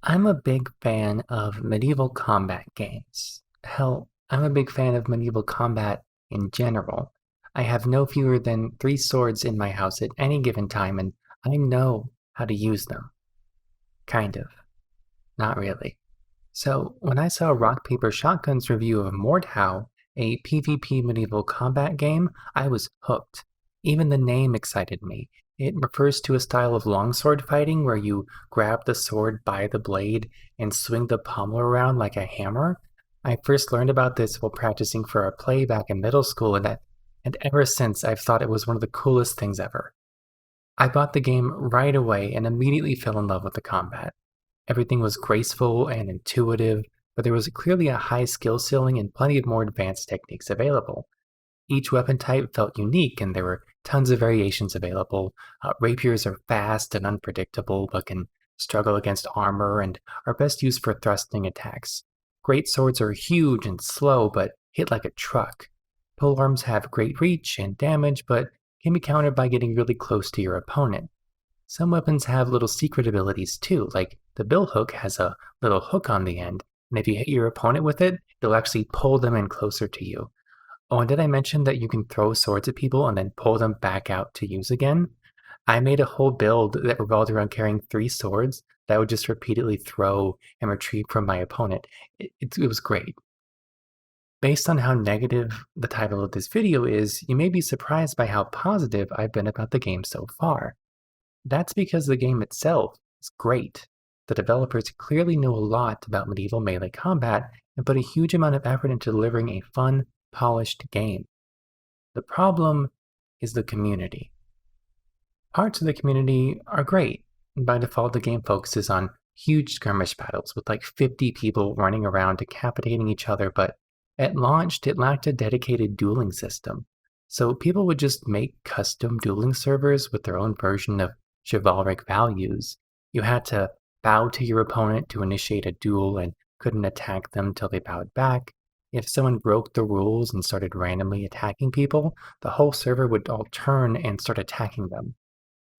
I'm a big fan of medieval combat games. Hell, I'm a big fan of medieval combat in general. I have no fewer than 3 swords in my house at any given time, and I know how to use them. Kind of. Not really. So, when I saw Rock Paper Shotgun's review of Mordhau, a PvP medieval combat game, I was hooked. Even the name excited me. It refers to a style of longsword fighting where you grab the sword by the blade and swing the pommel around like a hammer. I first learned about this while practicing for a play back in middle school, and ever since I've thought it was one of the coolest things ever. I bought the game right away and immediately fell in love with the combat. Everything was graceful and intuitive, but there was clearly a high skill ceiling and plenty of more advanced techniques available. Each weapon type felt unique, and there were tons of variations available. Rapiers are fast and unpredictable, but can struggle against armor and are best used for thrusting attacks. Great swords are huge and slow, but hit like a truck. Polearms have great reach and damage, but can be countered by getting really close to your opponent. Some weapons have little secret abilities too, like the bill hook has a little hook on the end, and if you hit your opponent with it, it'll actually pull them in closer to you. Oh, and did I mention that you can throw swords at people and then pull them back out to use again? I made a whole build that revolved around carrying 3 swords that I would just repeatedly throw and retrieve from my opponent. It was great. Based on how negative the title of this video is, you may be surprised by how positive I've been about the game so far. That's because the game itself is great. The developers clearly know a lot about medieval melee combat and put a huge amount of effort into delivering a fun, polished game. The problem is the community. Parts of the community are great. By default, the game focuses on huge skirmish battles with like 50 people running around decapitating each other, but at launch, it lacked a dedicated dueling system. So people would just make custom dueling servers with their own version of chivalric values. You had to bow to your opponent to initiate a duel and couldn't attack them till they bowed back. If someone broke the rules and started randomly attacking people, the whole server would all turn and start attacking them.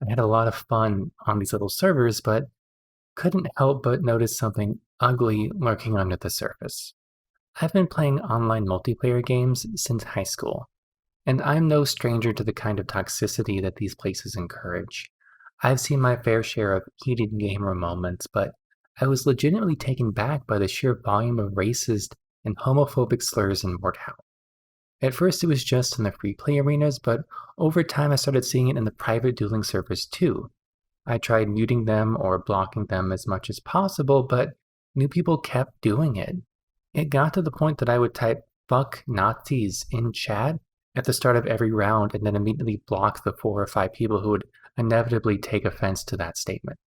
I had a lot of fun on these little servers, but couldn't help but notice something ugly lurking under the surface. I've been playing online multiplayer games since high school, and I'm no stranger to the kind of toxicity that these places encourage. I've seen my fair share of heated gamer moments, but I was legitimately taken back by the sheer volume of racist and homophobic slurs in Mordhau. At first it was just in the free play arenas, but over time I started seeing it in the private dueling servers too. I tried muting them or blocking them as much as possible, but new people kept doing it. It got to the point that I would type "fuck Nazis" in chat at the start of every round and then immediately block the 4 or 5 people who would inevitably take offense to that statement.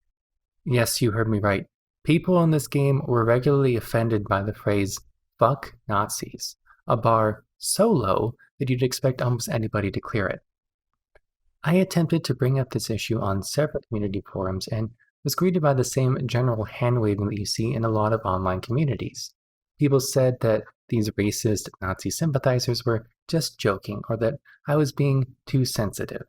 Yes, you heard me right. People in this game were regularly offended by the phrase "fuck Nazis," a bar so low that you'd expect almost anybody to clear it. I attempted to bring up this issue on several community forums and was greeted by the same general hand-waving that you see in a lot of online communities. People said that these racist Nazi sympathizers were just joking or that I was being too sensitive.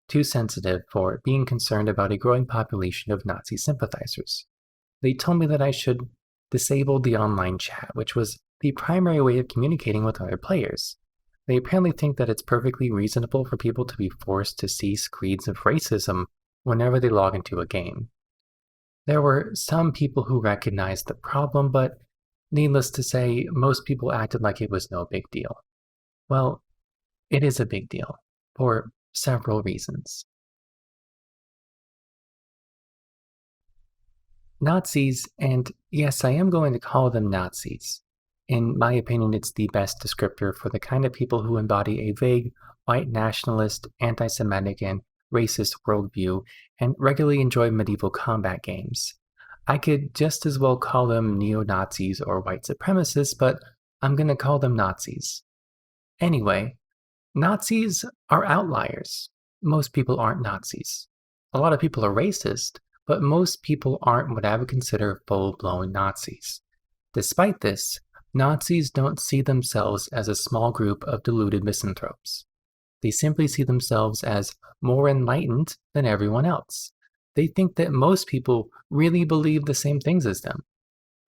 Too sensitive for being concerned about a growing population of Nazi sympathizers. They told me that I should disable the online chat, which was the primary way of communicating with other players. They apparently think that it's perfectly reasonable for people to be forced to see screeds of racism whenever they log into a game. There were some people who recognized the problem, but needless to say, most people acted like it was no big deal. Well, it is a big deal, for several reasons. Nazis, and yes, I am going to call them Nazis. In my opinion, it's the best descriptor for the kind of people who embody a vague, white nationalist, anti-Semitic, and racist worldview and regularly enjoy medieval combat games. I could just as well call them neo-Nazis or white supremacists, but I'm going to call them Nazis. Anyway, Nazis are outliers. Most people aren't Nazis. A lot of people are racist, but most people aren't what I would consider full-blown Nazis. Despite this, Nazis don't see themselves as a small group of deluded misanthropes. They simply see themselves as more enlightened than everyone else. they think that most people really believe the same things as them.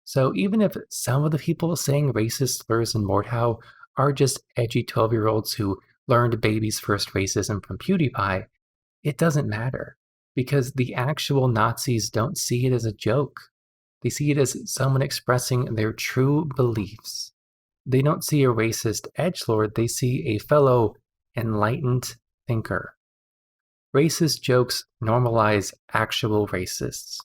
So even if some of the people saying racist slurs in Mordhau are just edgy 12-year-olds who learned baby's first racism from PewDiePie, it doesn't matter because the actual Nazis don't see it as a joke. They see it as someone expressing their true beliefs. They don't see a racist edgelord, they see a fellow enlightened thinker. Racist jokes normalize actual racists.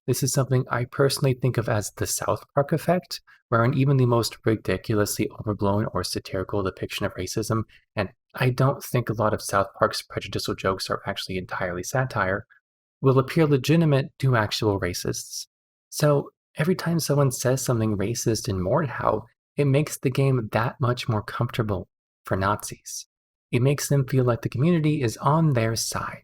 This is something I personally think of as the South Park effect, wherein even the most ridiculously overblown or satirical depiction of racism, and I don't think a lot of South Park's prejudicial jokes are actually entirely satire, will appear legitimate to actual racists. So every time someone says something racist in Mordhau, it makes the game that much more comfortable for Nazis. It makes them feel like the community is on their side.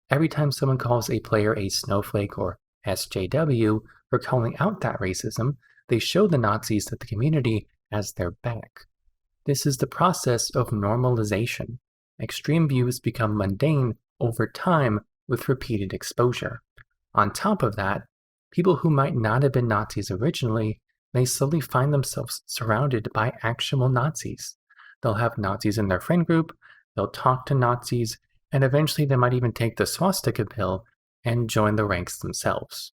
Every time someone calls a player a snowflake or SJW for calling out that racism, they show the Nazis that the community has their back. This is the process of normalization. Extreme views become mundane over time with repeated exposure. On top of that, people who might not have been Nazis originally may slowly find themselves surrounded by actual Nazis. They'll have Nazis in their friend group, they'll talk to Nazis, and eventually they might even take the swastika pill and join the ranks themselves.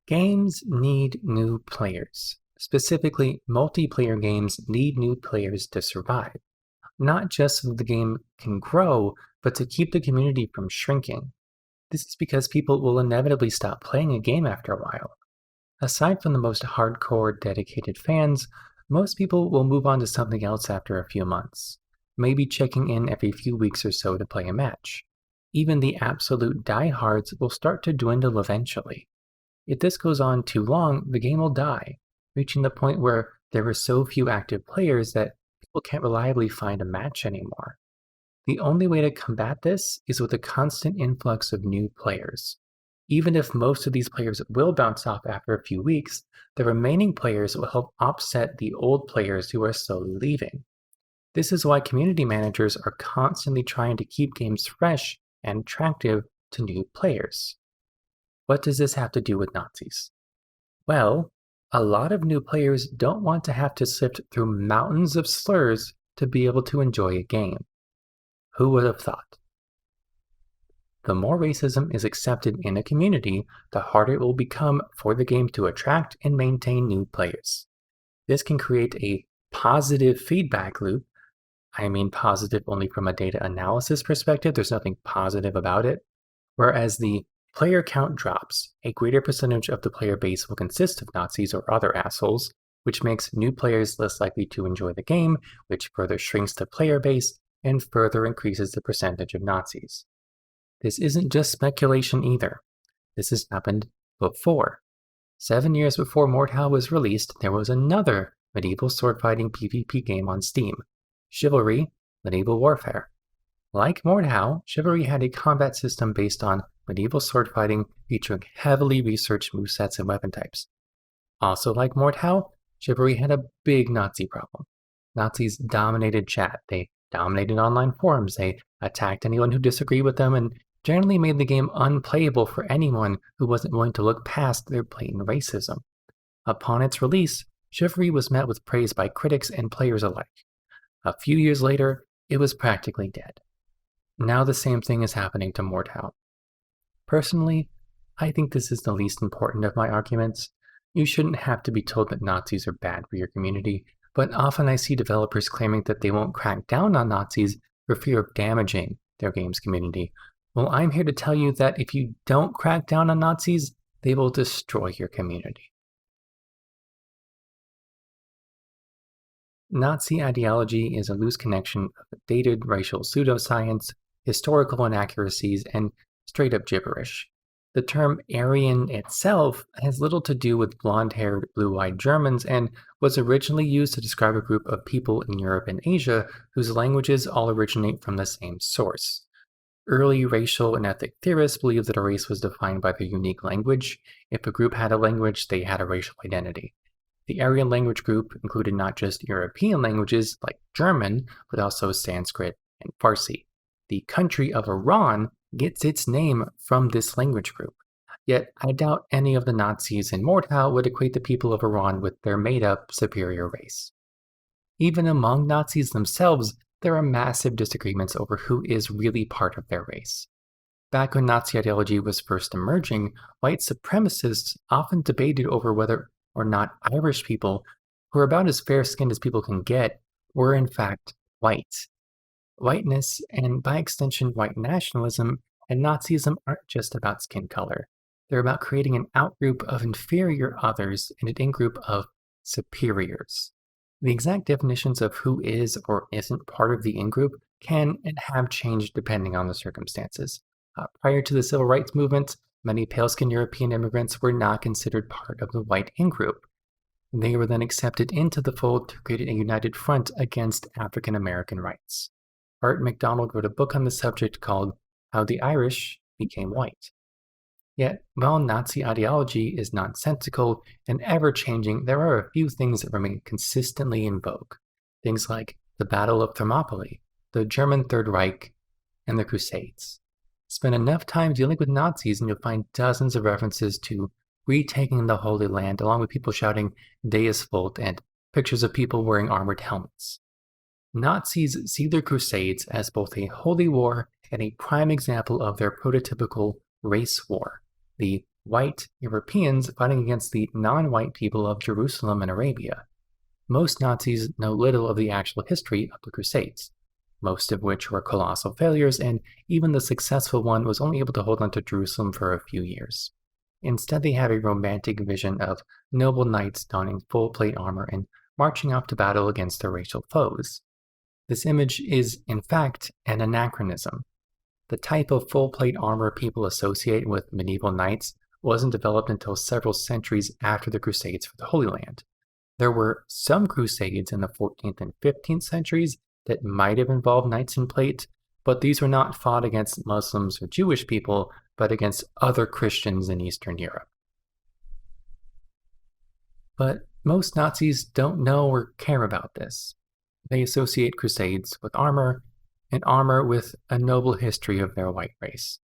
Games need new players. Specifically, multiplayer games need new players to survive. Not just so the game can grow, but to keep the community from shrinking. This is because people will inevitably stop playing a game after a while. Aside from the most hardcore, dedicated fans, most people will move on to something else after a few months, maybe checking in every few weeks or so to play a match. Even the absolute diehards will start to dwindle eventually. If this goes on too long, the game will die, reaching the point where there are so few active players that people can't reliably find a match anymore. The only way to combat this is with a constant influx of new players. Even if most of these players will bounce off after a few weeks, the remaining players will help offset the old players who are slowly leaving. This is why community managers are constantly trying to keep games fresh and attractive to new players. What does this have to do with Nazis? Well, a lot of new players don't want to have to sift through mountains of slurs to be able to enjoy a game. Who would have thought? The more racism is accepted in a community, the harder it will become for the game to attract and maintain new players. This can create a positive feedback loop. I mean positive only from a data analysis perspective, there's nothing positive about it. Whereas the player count drops, a greater percentage of the player base will consist of Nazis or other assholes, which makes new players less likely to enjoy the game, which further shrinks the player base and further increases the percentage of Nazis. This isn't just speculation either. This has happened before. 7 years before Mordhau was released, there was another medieval sword-fighting PvP game on Steam, Chivalry Medieval Warfare. Like Mordhau, Chivalry had a combat system based on medieval sword-fighting featuring heavily researched movesets and weapon types. Also like Mordhau, Chivalry had a big Nazi problem. Nazis dominated chat, they dominated online forums, they attacked anyone who disagreed with them, and generally made the game unplayable for anyone who wasn't willing to look past their blatant racism. Upon its release, Chivalry was met with praise by critics and players alike. A few years later, it was practically dead. Now the same thing is happening to Mordhau. Personally, I think this is the least important of my arguments. You shouldn't have to be told that Nazis are bad for your community, but often I see developers claiming that they won't crack down on Nazis for fear of damaging their game's community. Well, I'm here to tell you that if you don't crack down on Nazis, they will destroy your community. Nazi ideology is a loose connection of dated racial pseudoscience, historical inaccuracies, and straight-up gibberish. The term Aryan itself has little to do with blonde-haired, blue-eyed Germans and was originally used to describe a group of people in Europe and Asia whose languages all originate from the same source. Early racial and ethnic theorists believed that a race was defined by their unique language. If a group had a language, they had a racial identity. The Aryan language group included not just European languages like German, but also Sanskrit and Farsi. The country of Iran gets its name from this language group. Yet, I doubt any of the Nazis in Mordhau would equate the people of Iran with their made up superior race. Even among Nazis themselves, there are massive disagreements over who is really part of their race. Back when Nazi ideology was first emerging, white supremacists often debated over whether or not Irish people, who are about as fair skinned as people can get, were in fact white. Whiteness, and by extension white nationalism, and Nazism aren't just about skin color. They're about creating an outgroup of inferior others and an in-group of superiors. The exact definitions of who is or isn't part of the in-group can and have changed depending on the circumstances. Prior to the Civil Rights Movement, many pale-skinned European immigrants were not considered part of the white in-group. They were then accepted into the fold to create a united front against African American rights. Art MacDonald wrote a book on the subject called How the Irish Became White. Yet, while Nazi ideology is nonsensical and ever-changing, there are a few things that remain consistently in vogue. Things like the Battle of Thermopylae, the German Third Reich, and the Crusades. Spend enough time dealing with Nazis and you'll find dozens of references to retaking the Holy Land, along with people shouting Deus Vult and pictures of people wearing armored helmets. Nazis see the Crusades as both a holy war and a prime example of their prototypical race war, the white Europeans fighting against the non-white people of Jerusalem and Arabia. Most Nazis know little of the actual history of the Crusades, most of which were colossal failures, and even the successful one was only able to hold on to Jerusalem for a few years. Instead, they have a romantic vision of noble knights donning full plate armor and marching off to battle against their racial foes. This image is, in fact, an anachronism. The type of full plate armor people associate with medieval knights wasn't developed until several centuries after the Crusades for the Holy Land. There were some crusades in the 14th and 15th centuries that might have involved knights in plate, but these were not fought against Muslims or Jewish people, but against other Christians in Eastern Europe. But most Nazis don't know or care about this. They associate crusades with armor, and armor with a noble history of their white race.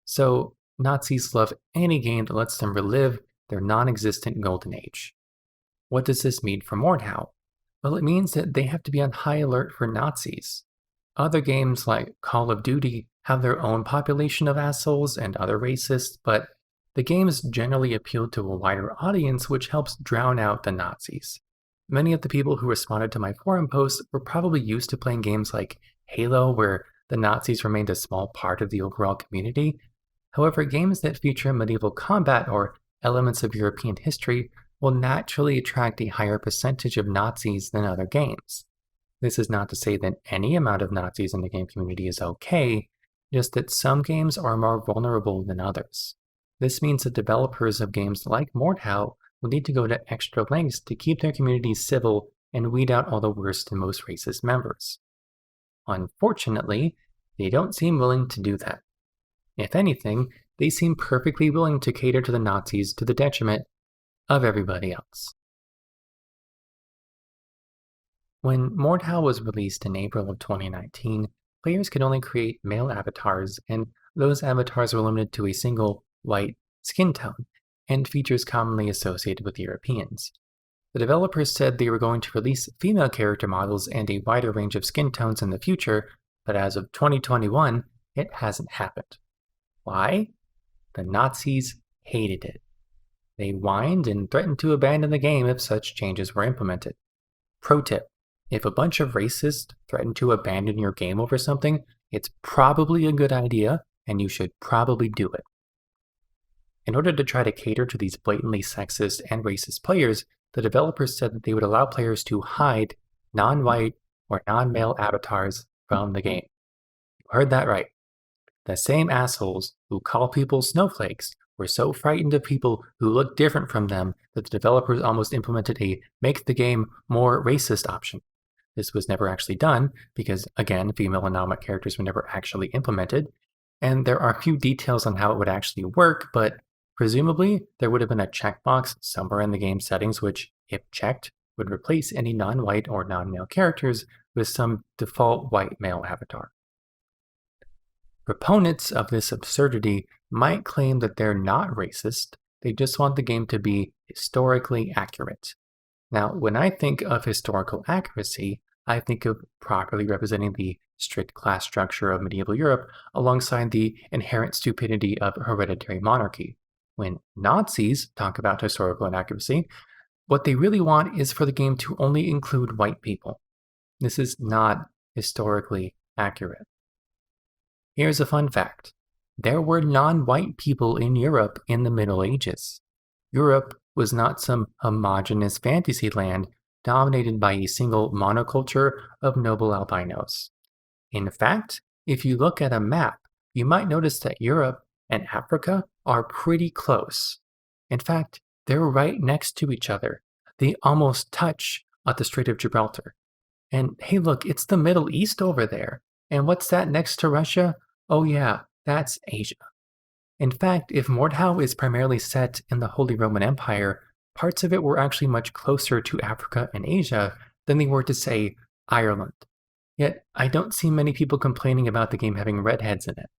So, Nazis love any game that lets them relive their non-existent golden age. What does this mean for Mordhau? Well, it means that they have to be on high alert for Nazis. Other games like Call of Duty have their own population of assholes and other racists, but the games generally appeal to a wider audience, which helps drown out the Nazis. Many of the people who responded to my forum posts were probably used to playing games like Halo, where the Nazis remained a small part of the overall community. However, games that feature medieval combat or elements of European history will naturally attract a higher percentage of Nazis than other games. This is not to say that any amount of Nazis in the game community is okay, just that some games are more vulnerable than others. This means that developers of games like Mordhau will need to go to extra lengths to keep their communities civil and weed out all the worst and most racist members. Unfortunately, they don't seem willing to do that. If anything, they seem perfectly willing to cater to the Nazis to the detriment of everybody else. When Mordhau was released in April of 2019, players could only create male avatars, and those avatars were limited to a single white skin tone and features commonly associated with Europeans. The developers said they were going to release female character models and a wider range of skin tones in the future, but as of 2021, it hasn't happened. Why? The Nazis hated it. They whined and threatened to abandon the game if such changes were implemented. Pro tip: if a bunch of racists threaten to abandon your game over something, it's probably a good idea, and you should probably do it. In order to try to cater to these blatantly sexist and racist players, the developers said that they would allow players to hide non-white or non-male avatars from the game. You heard that right. The same assholes who call people snowflakes were so frightened of people who look different from them that the developers almost implemented a make the game more racist option. This was never actually done because, again, female and non-white characters were never actually implemented, and there are a few details on how it would actually work, but presumably there would have been a checkbox somewhere in the game settings which, if checked, would replace any non-white or non-male characters with some default white male avatar. Proponents of this absurdity might claim that they're not racist, they just want the game to be historically accurate. Now, when I think of historical accuracy, I think of properly representing the strict class structure of medieval Europe alongside the inherent stupidity of hereditary monarchy. When Nazis talk about historical inaccuracy, what they really want is for the game to only include white people. This is not historically accurate. Here's a fun fact. There were non-white people in Europe in the Middle Ages. Europe was not some homogeneous fantasy land dominated by a single monoculture of noble albinos. In fact, if you look at a map, you might notice that Europe and Africa are pretty close. In fact, they're right next to each other. They almost touch at the Strait of Gibraltar. And hey, look, it's the Middle East over there. And what's that next to Russia? Oh, yeah, that's Asia. In fact, if Mordhau is primarily set in the Holy Roman Empire, parts of it were actually much closer to Africa and Asia than they were to, say, Ireland. Yet, I don't see many people complaining about the game having redheads in it.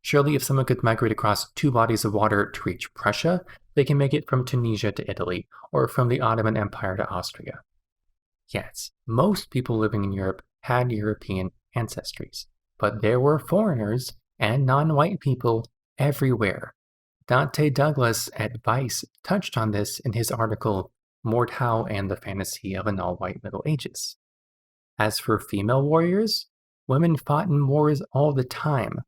Surely, if someone could migrate across two bodies of water to reach Prussia, they can make it from Tunisia to Italy, or from the Ottoman Empire to Austria. Yes, most people living in Europe had European ancestries, but there were foreigners and non-white people everywhere. Dante Douglas at Vice touched on this in his article, Mordhau and the Fantasy of an All-White Middle Ages. As for female warriors, women fought in wars all the time.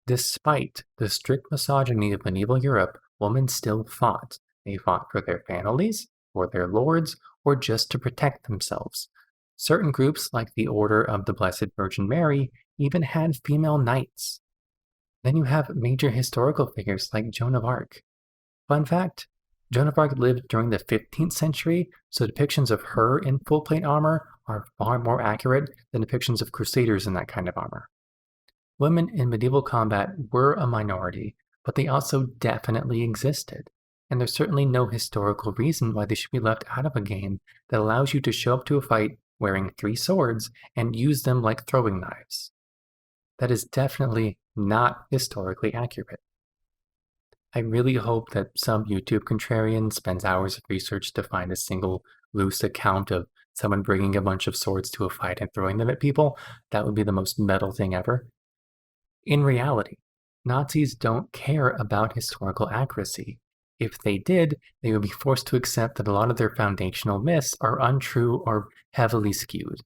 Despite the strict misogyny of medieval Europe, women still fought. They fought for their families, for their lords, or just to protect themselves. Certain groups, like the Order of the Blessed Virgin Mary, even had female knights. Then you have major historical figures like Joan of Arc. Fun fact, Joan of Arc lived during the 15th century, so depictions of her in full plate armor are far more accurate than depictions of crusaders in that kind of armor. Women in medieval combat were a minority, but they also definitely existed, and there's certainly no historical reason why they should be left out of a game that allows you to show up to a fight wearing 3 swords and use them like throwing knives. That is definitely not historically accurate. I really hope that some YouTube contrarian spends hours of research to find a single loose account of someone bringing a bunch of swords to a fight and throwing them at people. That would be the most metal thing ever. In reality, Nazis don't care about historical accuracy. If they did, they would be forced to accept that a lot of their foundational myths are untrue or heavily skewed.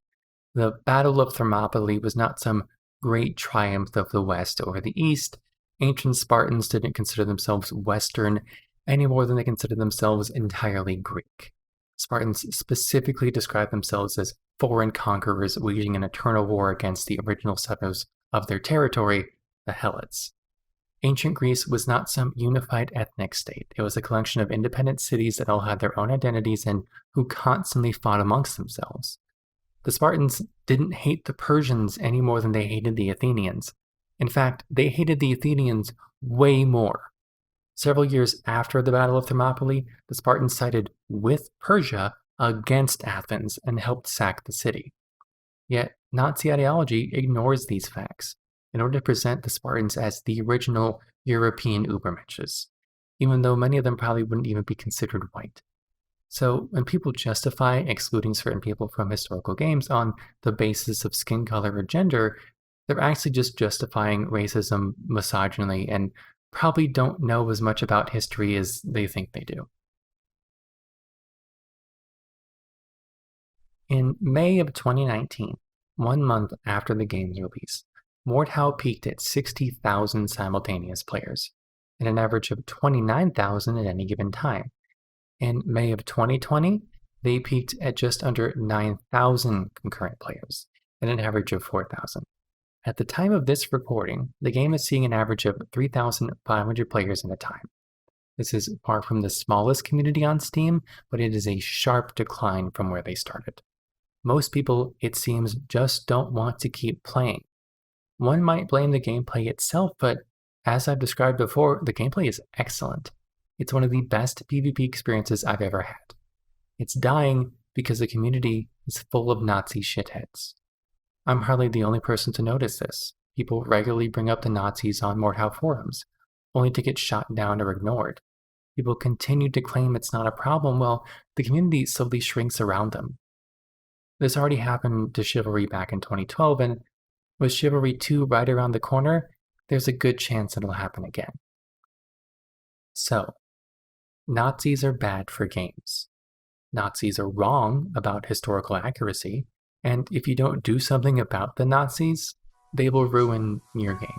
The Battle of Thermopylae was not some great triumph of the West over the East. Ancient Spartans didn't consider themselves Western any more than they considered themselves entirely Greek. Spartans specifically described themselves as foreign conquerors waging an eternal war against the original settlers of their territory, the Helots. Ancient Greece was not some unified ethnic state. It was a collection of independent cities that all had their own identities and who constantly fought amongst themselves. The Spartans didn't hate the Persians any more than they hated the Athenians. In fact, they hated the Athenians way more. Several years after the Battle of Thermopylae, the Spartans sided with Persia against Athens and helped sack the city. Yet, Nazi ideology ignores these facts in order to present the Spartans as the original European Übermenschen, even though many of them probably wouldn't even be considered white. So when people justify excluding certain people from historical games on the basis of skin color or gender, they're actually just justifying racism, misogyny, and probably don't know as much about history as they think they do. In May of 2019, 1 month after the game's release, Mordhau peaked at 60,000 simultaneous players, and an average of 29,000 at any given time. In May of 2020, they peaked at just under 9,000 concurrent players, and an average of 4,000. At the time of this recording, the game is seeing an average of 3,500 players at a time. This is far from the smallest community on Steam, but it is a sharp decline from where they started. Most people, it seems, just don't want to keep playing. One might blame the gameplay itself, but as I've described before, the gameplay is excellent. It's one of the best PvP experiences I've ever had. It's dying because the community is full of Nazi shitheads. I'm hardly the only person to notice this. People regularly bring up the Nazis on Mordhau forums, only to get shot down or ignored. People continue to claim it's not a problem while the community slowly shrinks around them. This already happened to Chivalry back in 2012, and with Chivalry 2 right around the corner, there's a good chance it'll happen again. So, Nazis are bad for games. Nazis are wrong about historical accuracy, and if you don't do something about the Nazis, they will ruin your game.